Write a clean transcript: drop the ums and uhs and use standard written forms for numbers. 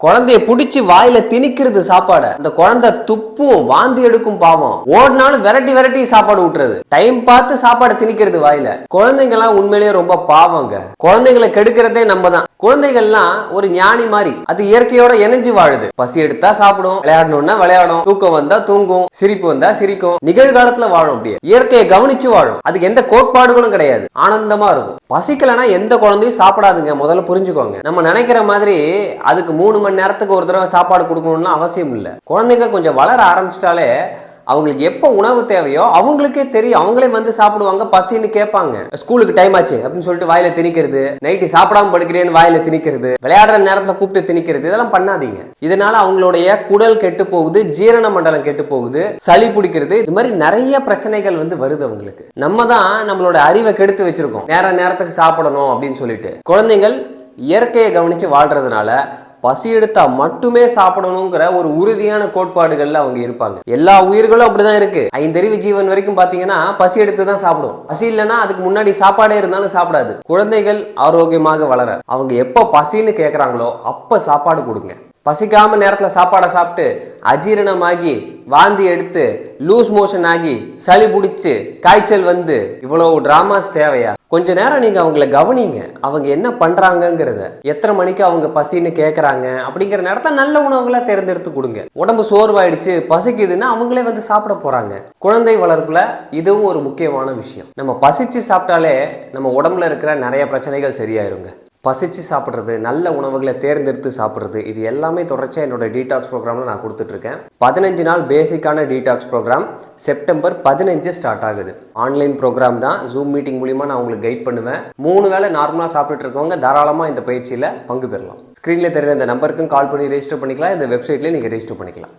குழந்தைய புடிச்சு வாயில திணிக்கிறது சாப்பாட. அந்த குழந்தை துப்பும் வாந்தி எடுக்கும் பாவம். ஓடினாலும் விரட்டி விரட்டி சாப்பாடு விட்டுறது. டைம் பார்த்து சாப்பாடு திணிக்கிறது வாயில. குழந்தைங்க எல்லாம் உண்மையிலேயே ரொம்ப பாவங்க. குழந்தைகளை கெடுக்கிறதே நம்ம தான். குழந்தைகள்லாம் ஒரு ஞானி மாதிரி. அது இயற்கையோட இணைஞ்சு வாழுது. பசி எடுத்தா சாப்பிடும், விளையாடணும்னா விளையாடும், தூக்கம் வந்தா தூங்கும், சிரிப்பு வந்தா சிரிக்கும். நிகழ்காலத்துல வாழும். அப்படியே இயற்கையை கவனிச்சு வாழும். அதுக்கு எந்த கோட்பாடுகளும் கிடையாது. ஆனந்தமா இருக்கும். பசிக்கலனா எந்த குழந்தையும் சாப்பிடாதுங்க. முதல்ல புரிஞ்சுக்கோங்க. நம்ம நினைக்கிற மாதிரி அதுக்கு 3 மணி நேரத்துக்கு ஒரு தடவை சாப்பாடு கொடுக்கணும்னு அவசியம் இல்லை. குழந்தைங்க கொஞ்சம் வளர ஆரம்பிச்சிட்டாலே அவங்களுக்கு எப்போ உணவு தேவையோ அவங்களுக்கே தெரியும். அவங்களே வந்து சாப்பிடுவாங்க. பசின்னு கேட்பாங்க. ஸ்கூலுக்கு டைம் ஆச்சு அப்படின்னு சொல்லிட்டு வாயில திணிக்கிறது, நைட்டு சாப்பிடாம படுக்கிறேன்னு வாயில திணிக்கிறது, விளையாடுற நேரத்துல கூப்பிட்டு திணிக்கிறது, இதெல்லாம் பண்ணாதீங்க. இதனால அவங்களுடைய குடல் கெட்டு போகுது, ஜீரண மண்டலம் கெட்டு போகுது, சளி பிடிக்கிறது, இது மாதிரி நிறைய பிரச்சனைகள் வந்து வருது அவங்களுக்கு. நம்ம தான் நம்மளோட அறிவை கெடுத்து வச்சிருக்கோம். நேரத்துக்கு சாப்பிடணும் அப்படின்னு சொல்லிட்டு. குழந்தைகள் இயற்கையை கவனிச்சு வாழ்றதுனால பசி எடுத்தா மட்டுமே சாப்பிடணுங்கிற ஒரு உறுதியான கோட்பாடுகள்ல அவங்க இருப்பாங்க. எல்லா உயிர்களும் அப்படிதான் இருக்கு. 5 அறிவு ஜீவன் வரைக்கும் பாத்தீங்கன்னா பசி எடுத்து தான் சாப்பிடும். பசி இல்லைன்னா அதுக்கு முன்னாடி சாப்பாடே இருந்தாலும் சாப்பிடாது. குழந்தைகள் ஆரோக்கியமாக வளர அவங்க எப்ப பசின்னு கேட்கறாங்களோ அப்ப சாப்பாடு கொடுங்க. பசிக்காம நேரத்துல சாப்பாடை சாப்பிட்டு அஜீரணமாகி வாந்தி எடுத்து லூஸ் மோஷன் ஆகி சளி பிடிச்சு காய்ச்சல் வந்து இவ்வளவு டிராமாஸ் தேவையா? கொஞ்ச நேரம் நீங்க அவங்கள கவனிங்க. அவங்க என்ன பண்றாங்கிறத, எத்தனை மணிக்கு அவங்க பசின்னு கேட்கறாங்க அப்படிங்கிற நேரத்தை நல்ல உணவுகளா தேர்ந்தெடுத்து கொடுங்க. உடம்பு சோர்வாயிடுச்சு, பசிக்குதுன்னா அவங்களே வந்து சாப்பிட போறாங்க. குழந்தை வளர்ப்புல இதுவும் ஒரு முக்கியமான விஷயம். நம்ம பசிச்சு சாப்பிட்டாலே நம்ம உடம்புல இருக்கிற நிறைய பிரச்சனைகள் சரியாயிருங்க. பசிச்சு சாப்பிட்றது, நல்ல உணவுகளை தேர்ந்தெடுத்து சாப்பிட்றது, இது எல்லாமே தொடர்ச்சியாக என்னோட டீடாக்ஸ் ப்ரோக்ராமில் நான் கொடுத்துட்ருக்கேன். 15 நாள் பேசிக்கான டீடாக்ஸ் ப்ரோக்ராம் செப்டம்பர் 15 ஸ்டார்ட் ஆகுது. ஆன்லைன் ப்ரோக்ராம் தான். ஜூம் மீட்டிங் மூலிமா நான் உங்களுக்கு கைட் பண்ணுவேன். 3 வேளை நார்மலாக சாப்பிட்டுட்டு இருக்கவங்க தாராளமாக இந்த பயிற்சியில் பங்கு பெறலாம். ஸ்க்ரீனில் தெரிகிற இந்த நம்பருக்கும் கால் பண்ணி ரெஜிஸ்டர் பண்ணிக்கலாம். இந்த வெப்சைட்லேயே நீங்கள் ரெஜிஸ்டர் பண்ணிக்கலாம்.